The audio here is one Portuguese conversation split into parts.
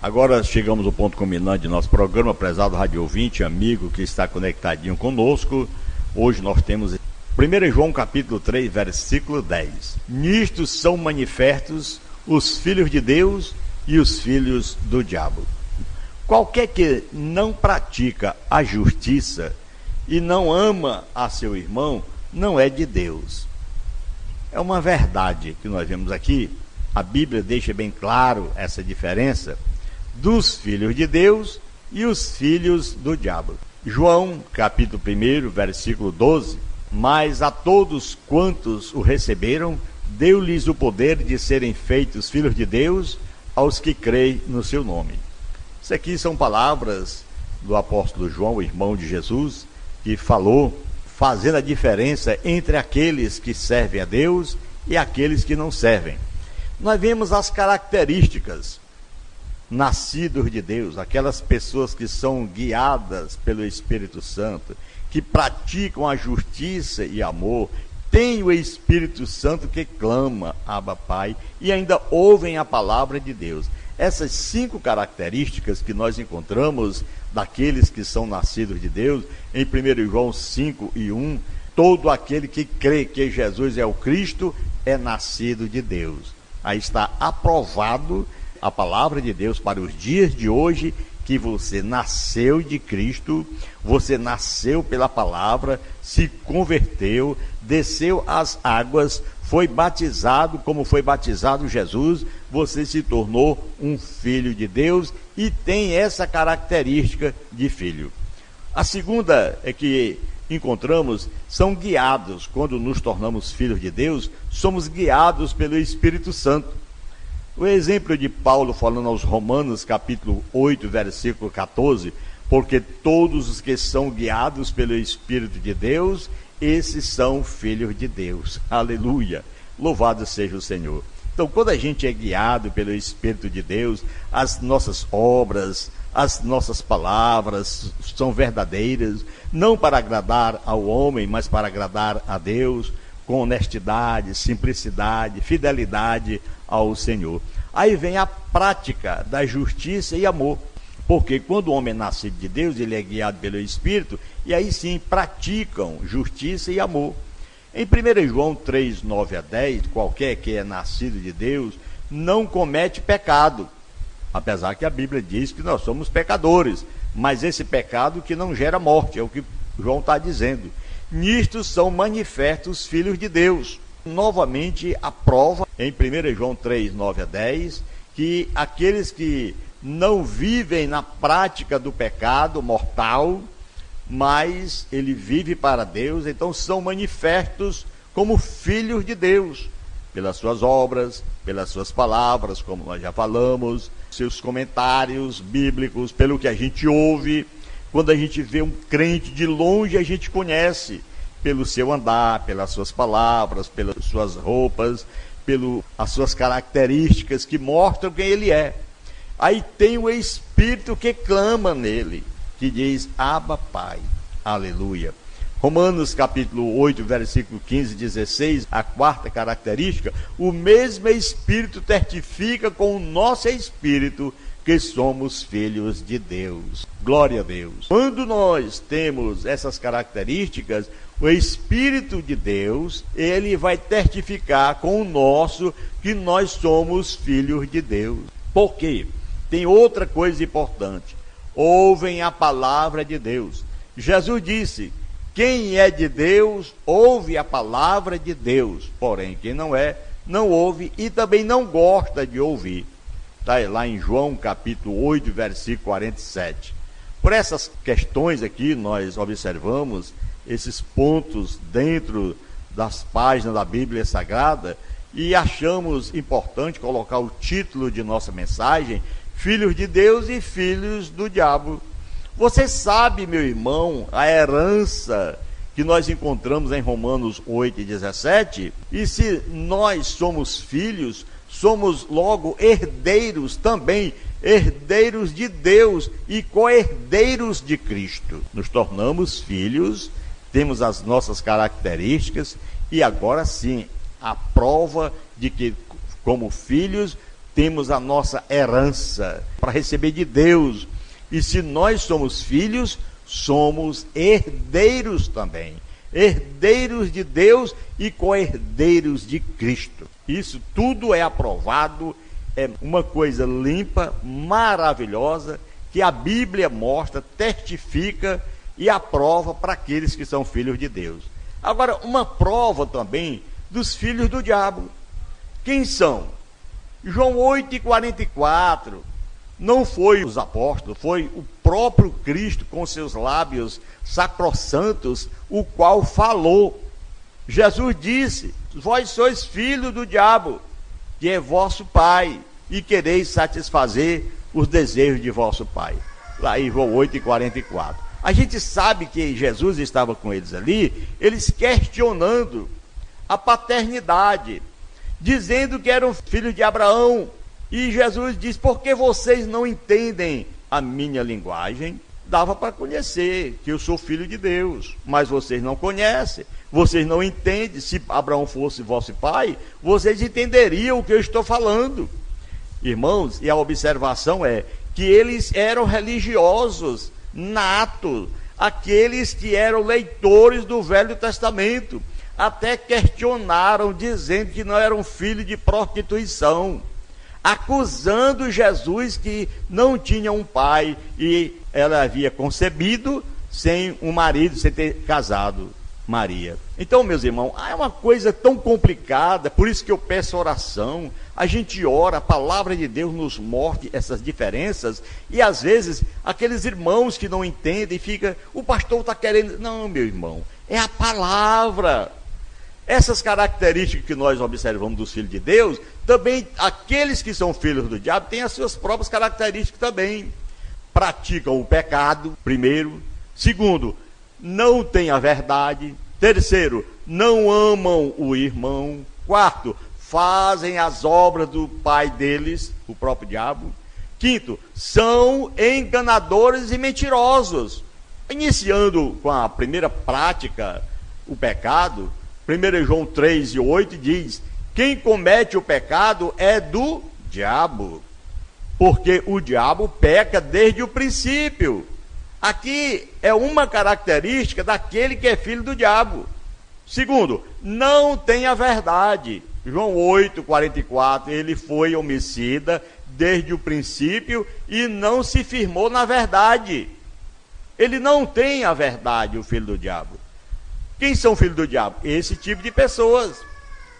Agora chegamos ao ponto culminante de nosso programa, prezado rádio ouvinte, amigo que está conectadinho conosco. Hoje nós temos 1 João capítulo 3, versículo 10. Nisto são manifestos os filhos de Deus e os filhos do diabo. Qualquer que não pratica a justiça e não ama a seu irmão, não é de Deus. É uma verdade que nós vemos aqui. A Bíblia deixa bem claro essa diferença dos filhos de Deus e os filhos do diabo. João, capítulo 1, versículo 12. Mas a todos quantos o receberam, deu-lhes o poder de serem feitos filhos de Deus, aos que creem no seu nome. Isso aqui são palavras do apóstolo João, o irmão de Jesus, que falou, fazendo a diferença entre aqueles que servem a Deus e aqueles que não servem. Nós vemos as características nascidos de Deus, aquelas pessoas que são guiadas pelo Espírito Santo, que praticam a justiça e amor, tem o Espírito Santo que clama, Abba Pai, e ainda ouvem a palavra de Deus. Essas 5 características que nós encontramos daqueles que são nascidos de Deus, em 1 João 5 e 1, todo aquele que crê que Jesus é o Cristo é nascido de Deus. Aí está aprovado a palavra de Deus para os dias de hoje, que você nasceu de Cristo, você nasceu pela palavra, se converteu, desceu às águas, foi batizado como foi batizado Jesus, você se tornou um filho de Deus e tem essa característica de filho. A segunda é que encontramos, são guiados, quando nos tornamos filhos de Deus, somos guiados pelo Espírito Santo. O exemplo de Paulo falando aos Romanos, capítulo 8, versículo 14, porque todos os que são guiados pelo Espírito de Deus, esses são filhos de Deus. Aleluia! Louvado seja o Senhor. Então, quando a gente é guiado pelo Espírito de Deus, as nossas obras, as nossas palavras são verdadeiras, não para agradar ao homem, mas para agradar a Deus, com honestidade, simplicidade, fidelidade ao Senhor. Aí vem a prática da justiça e amor, porque quando o homem é nascido de Deus, ele é guiado pelo Espírito, e aí sim praticam justiça e amor. Em 1 João 3, 9 a 10, qualquer que é nascido de Deus não comete pecado, apesar que a Bíblia diz que nós somos pecadores, mas esse pecado que não gera morte, é o que João está dizendo. Nisto são manifestos os filhos de Deus. Novamente a prova em 1 João 3, 9 a 10, que aqueles que não vivem na prática do pecado mortal, mas ele vive para Deus, então são manifestos como filhos de Deus, pelas suas obras, pelas suas palavras, como nós já falamos, seus comentários bíblicos, pelo que a gente ouve. Quando a gente vê um crente de longe, a gente conhece pelo seu andar, pelas suas palavras, pelas suas roupas, pelas suas características que mostram quem ele é. Aí tem o Espírito que clama nele, que diz, Abba Pai, aleluia. Romanos capítulo 8, versículo 15 e 16, a quarta característica, o mesmo Espírito testifica com o nosso Espírito que somos filhos de Deus. Glória a Deus. Quando nós temos essas características, o Espírito de Deus, ele vai testificar com o nosso que nós somos filhos de Deus. Por quê? Tem outra coisa importante. Ouvem a palavra de Deus. Jesus disse, quem é de Deus, ouve a palavra de Deus. Porém, quem não é, não ouve e também não gosta de ouvir. Está lá em João capítulo 8, versículo 47. Por essas questões aqui, nós observamos esses pontos dentro das páginas da Bíblia Sagrada e achamos importante colocar o título de nossa mensagem, Filhos de Deus e Filhos do Diabo. Você sabe, meu irmão, a herança que nós encontramos em Romanos 8 e 17? E se nós somos filhos, somos logo herdeiros também, herdeiros de Deus e co-herdeiros de Cristo. Nos tornamos filhos, temos as nossas características e agora sim, a prova de que, como filhos, temos a nossa herança para receber de Deus. E se nós somos filhos, somos herdeiros também. Herdeiros de Deus e co-herdeiros de Cristo. Isso tudo é aprovado, é uma coisa limpa, maravilhosa, que a Bíblia mostra, testifica e aprova para aqueles que são filhos de Deus. Agora, uma prova também dos filhos do diabo. Quem são? João 8,44. Não foi os apóstolos, foi o próprio Cristo com seus lábios sacrossantos, o qual falou. Jesus disse: vós sois filhos do diabo, que é vosso pai, e quereis satisfazer os desejos de vosso pai. Lá em João 8,44. A gente sabe que Jesus estava com eles ali, eles questionando a paternidade, dizendo que eram filhos de Abraão. E Jesus diz: por que vocês não entendem a minha linguagem? Dava para conhecer que eu sou filho de Deus, mas vocês não conhecem, vocês não entendem. Se Abraão fosse vosso pai, vocês entenderiam o que eu estou falando. Irmãos, e a observação é que eles eram religiosos natos, aqueles que eram leitores do Velho Testamento, até questionaram, dizendo que não eram filhos de prostituição, acusando Jesus que não tinha um pai e ela havia concebido sem um marido, sem ter casado Maria. Então, meus irmãos, é uma coisa tão complicada, por isso que eu peço oração. A gente ora, a palavra de Deus nos mostra essas diferenças, e às vezes aqueles irmãos que não entendem, o pastor está querendo. Não, meu irmão, é a palavra. Essas características que nós observamos dos filhos de Deus, também aqueles que são filhos do diabo têm as suas próprias características também. Praticam o pecado, primeiro. Segundo, não têm a verdade. Terceiro, não amam o irmão. Quarto, fazem as obras do pai deles, o próprio diabo. Quinto, são enganadores e mentirosos. Iniciando com a primeira prática, o pecado, 1 João 3,8 diz: quem comete o pecado é do diabo, porque o diabo peca desde o princípio. Aqui é uma característica daquele que é filho do diabo. Segundo, não tem a verdade. João 8,44, ele foi homicida desde o princípio e não se firmou na verdade. Ele não tem a verdade, o filho do diabo. Quem são filhos do diabo? Esse tipo de pessoas.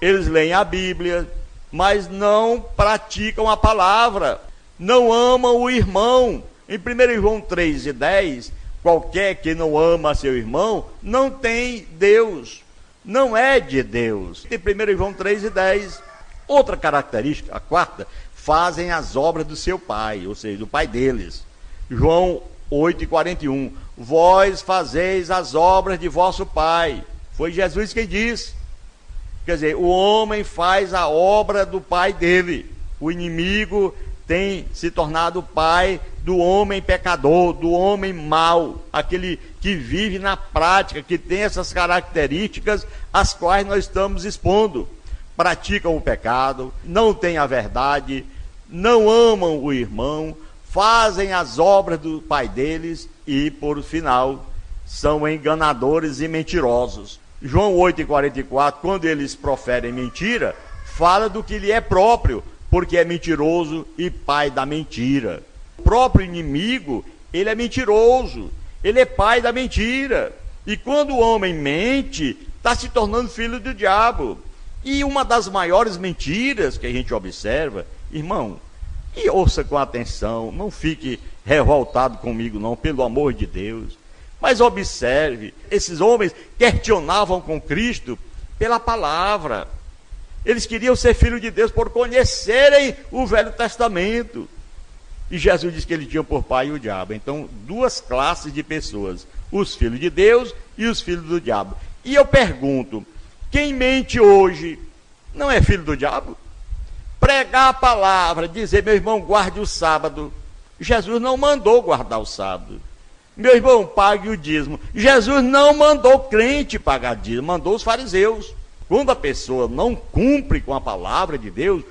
Eles leem a Bíblia, mas não praticam a palavra, não amam o irmão. Em 1 João 3,10, qualquer que não ama seu irmão, não tem Deus, não é de Deus. Em 1 João 3,10, outra característica, a quarta, fazem as obras do seu pai, ou seja, do pai deles. João 8,41, vós fazeis as obras de vosso pai. Foi Jesus quem disse. Quer dizer, o homem faz a obra do pai dele. O inimigo tem se tornado pai do homem pecador, do homem mau, aquele que vive na prática, que tem essas características as quais nós estamos expondo. Praticam o pecado, não têm a verdade, não amam o irmão, fazem as obras do pai deles e, por final, são enganadores e mentirosos. João 8,44, quando eles proferem mentira, fala do que lhe é próprio, porque é mentiroso e pai da mentira. O próprio inimigo, ele é mentiroso, ele é pai da mentira. E quando o homem mente, está se tornando filho do diabo. E uma das maiores mentiras que a gente observa, irmão, e ouça com atenção, não fique revoltado comigo não, pelo amor de Deus, mas observe, esses homens questionavam com Cristo pela palavra. Eles queriam ser filhos de Deus por conhecerem o Velho Testamento. E Jesus disse que ele tinha por pai o diabo. Então, duas classes de pessoas, os filhos de Deus e os filhos do diabo. E eu pergunto, quem mente hoje não é filho do diabo? Pregar a palavra, dizer, meu irmão, guarde o sábado. Jesus não mandou guardar o sábado. Meu irmão, pague o dízimo. Jesus não mandou crente pagar dízimo, mandou os fariseus. Quando a pessoa não cumpre com a palavra de Deus,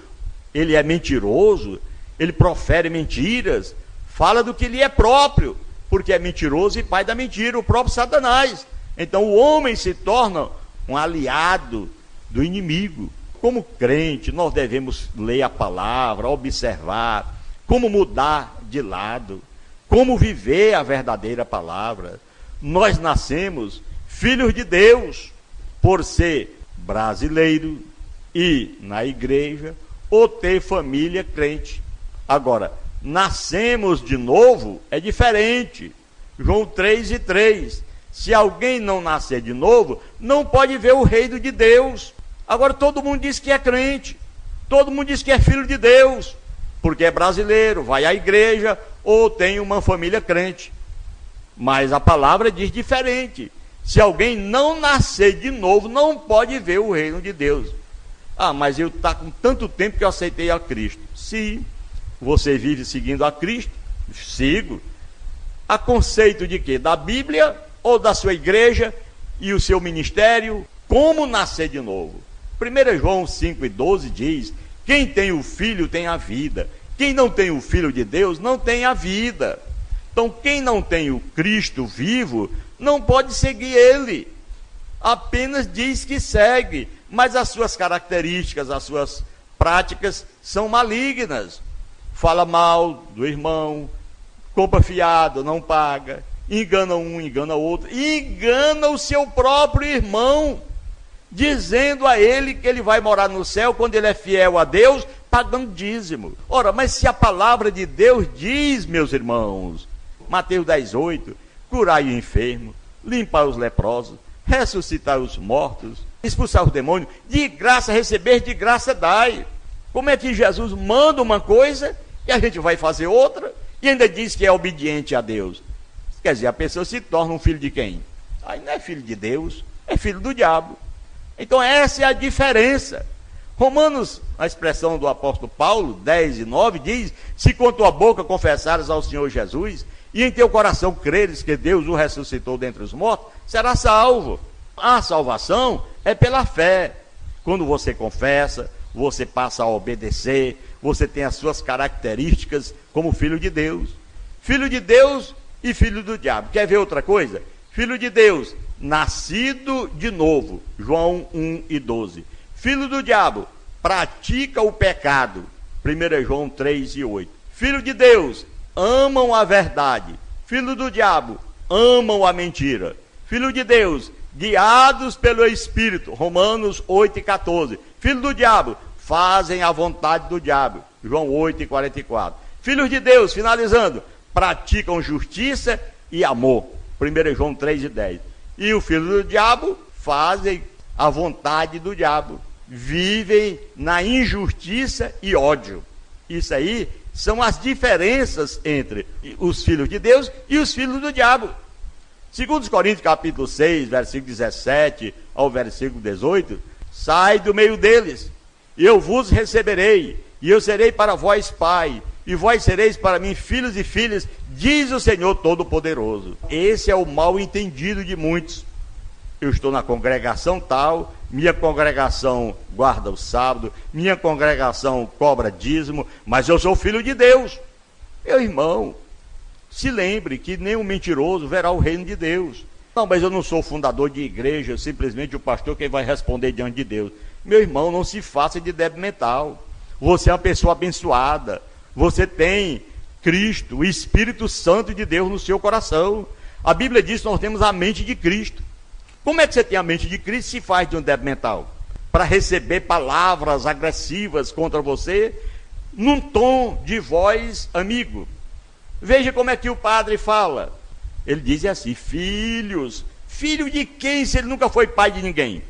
ele é mentiroso, ele profere mentiras, fala do que lhe é próprio, porque é mentiroso e pai da mentira, o próprio Satanás. Então o homem se torna um aliado do inimigo. Como crente, nós devemos ler a palavra, observar, como mudar de lado, como viver a verdadeira palavra. Nós nascemos filhos de Deus, por ser brasileiro, ir na igreja ou ter família crente. Agora, nascemos de novo é diferente. João 3:3. Se alguém não nascer de novo, não pode ver o reino de Deus. Agora todo mundo diz que é crente, todo mundo diz que é filho de Deus, porque é brasileiro, vai à igreja ou tem uma família crente. Mas a palavra diz diferente. Se alguém não nascer de novo, não pode ver o reino de Deus. Ah, mas eu estou com tanto tempo que eu aceitei a Cristo. Se você vive seguindo a Cristo, sigo. A conceito de quê? Da Bíblia ou da sua igreja e o seu ministério? Como nascer de novo? 1 João 5:12 diz: quem tem o Filho tem a vida. Quem não tem o Filho de Deus não tem a vida. Então quem não tem o Cristo vivo não pode seguir ele. Apenas diz que segue, mas as suas características, as suas práticas são malignas. Fala mal do irmão, compra fiado, não paga, engana um, engana outro, e engana o seu próprio irmão, dizendo a ele que ele vai morar no céu quando ele é fiel a Deus, pagando dízimo. Ora, mas se a palavra de Deus diz, meus irmãos, Mateus 10:8, curai o enfermo, limpar os leprosos, ressuscitar os mortos, expulsar os demônios, de graça receber, de graça dai. Como é que Jesus manda uma coisa e a gente vai fazer outra e ainda diz que é obediente a Deus? Quer dizer, a pessoa se torna um filho de quem? Aí não é filho de Deus, é filho do diabo. Então essa é a diferença. Romanos, a expressão do apóstolo Paulo, 10:9, diz: se com tua boca confessares ao Senhor Jesus, e em teu coração creres que Deus o ressuscitou dentre os mortos, será salvo. A salvação é pela fé. Quando você confessa, você passa a obedecer, você tem as suas características como filho de Deus. Filho de Deus e filho do diabo. Quer ver outra coisa? Filho de Deus, nascido de novo, João 1:12. Filho do diabo, pratica o pecado, 1 João 3:8. Filho de Deus, amam a verdade. Filho do diabo, amam a mentira. Filho de Deus, guiados pelo Espírito, Romanos 8:14. Filho do diabo, fazem a vontade do diabo, João 8:44. Filhos de Deus, finalizando, praticam justiça e amor, 1 João 3:10. E o filho do diabo fazem a vontade do diabo, vivem na injustiça e ódio. Isso aí são as diferenças entre os filhos de Deus e os filhos do diabo. Segundo Coríntios capítulo 6, versículo 17 ao versículo 18, sai do meio deles, e eu vos receberei, e eu serei para vós pai, e vós sereis para mim filhos e filhas, diz o Senhor Todo-Poderoso. Esse é o mal entendido de muitos. Eu estou na congregação tal, minha congregação guarda o sábado, minha congregação cobra dízimo, mas eu sou filho de Deus. Meu irmão, se lembre que nem um mentiroso verá o reino de Deus. Não, mas eu não sou fundador de igreja, simplesmente o pastor quem vai responder diante de Deus. Meu irmão, não se faça de débil mental. Você é uma pessoa abençoada. Você tem Cristo, o Espírito Santo de Deus no seu coração. A Bíblia diz que nós temos a mente de Cristo. Como é que você tem a mente de Cristo e se faz de um débil mental? Para receber palavras agressivas contra você, num tom de voz amigo. Veja como é que o padre fala. Ele diz assim: filhos. Filho de quem, se ele nunca foi pai de ninguém?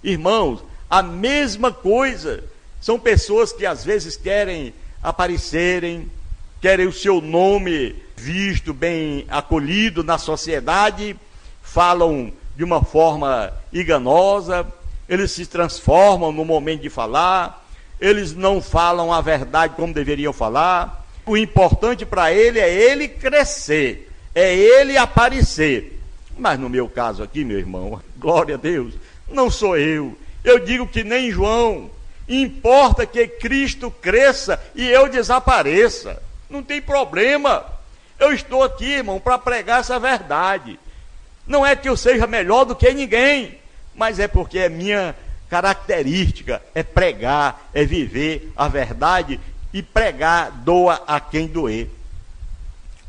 Irmãos, a mesma coisa. São pessoas que às vezes querem aparecerem, querem o seu nome visto, bem acolhido na sociedade, falam de uma forma enganosa, eles se transformam no momento de falar, eles não falam a verdade como deveriam falar. O importante para ele é ele crescer, é ele aparecer. Mas no meu caso aqui, meu irmão, glória a Deus, não sou eu. Eu digo que nem João. Importa que Cristo cresça e eu desapareça. Não tem problema. Eu estou aqui, irmão, para pregar essa verdade. Não é que eu seja melhor do que ninguém, mas é porque é minha característica, é pregar, é viver a verdade, e pregar doa a quem doer.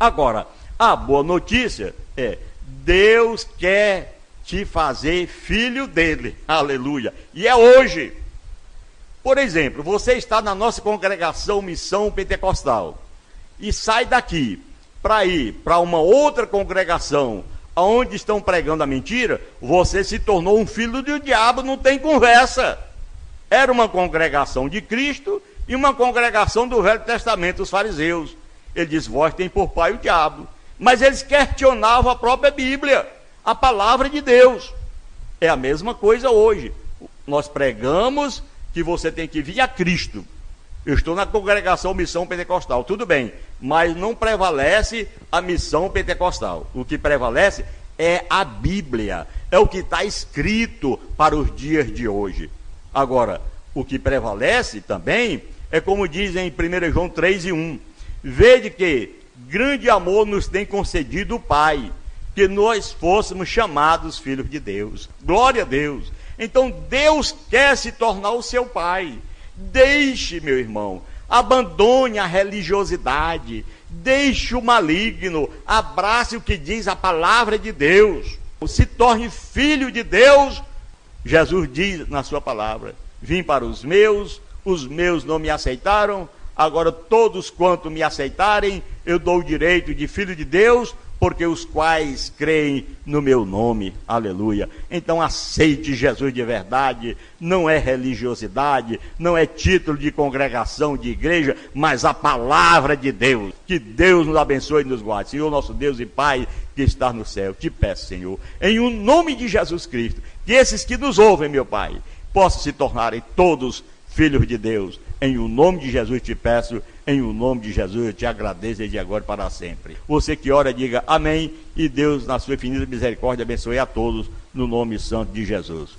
Agora, a boa notícia é: Deus quer te fazer filho dele, aleluia, e é hoje. Por exemplo, você está na nossa congregação Missão Pentecostal e sai daqui para ir para uma outra congregação onde estão pregando a mentira, você se tornou um filho do diabo, não tem conversa. Era uma congregação de Cristo e uma congregação do Velho Testamento, os fariseus. Ele diz: vós tem por pai o diabo. Mas eles questionavam a própria Bíblia, a palavra de Deus. É a mesma coisa hoje. Nós pregamos que você tem que vir a Cristo. Eu estou na congregação Missão Pentecostal, tudo bem, mas não prevalece a missão pentecostal. O que prevalece é a Bíblia, é o que está escrito para os dias de hoje. Agora, o que prevalece também é como dizem em 1 João 3:1, vede que grande amor nos tem concedido o Pai, que nós fôssemos chamados filhos de Deus. Glória a Deus. Então Deus quer se tornar o seu Pai. Deixe, meu irmão, abandone a religiosidade, deixe o maligno, abrace o que diz a palavra de Deus, se torne filho de Deus. Jesus diz na sua palavra: vim para os meus não me aceitaram, agora todos quanto me aceitarem, eu dou o direito de filho de Deus, porque os quais creem no meu nome, aleluia. Então aceite Jesus de verdade, não é religiosidade, não é título de congregação, de igreja, mas a palavra de Deus. Que Deus nos abençoe e nos guarde. Senhor, nosso Deus e Pai que está no céu, te peço, Senhor, em o nome de Jesus Cristo, que esses que nos ouvem, meu Pai, possam se tornarem todos filhos de Deus. Em o nome de Jesus te peço, em o nome de Jesus eu te agradeço desde agora e para sempre. Você que ora, diga amém, e Deus, na sua infinita misericórdia, abençoe a todos, no nome santo de Jesus.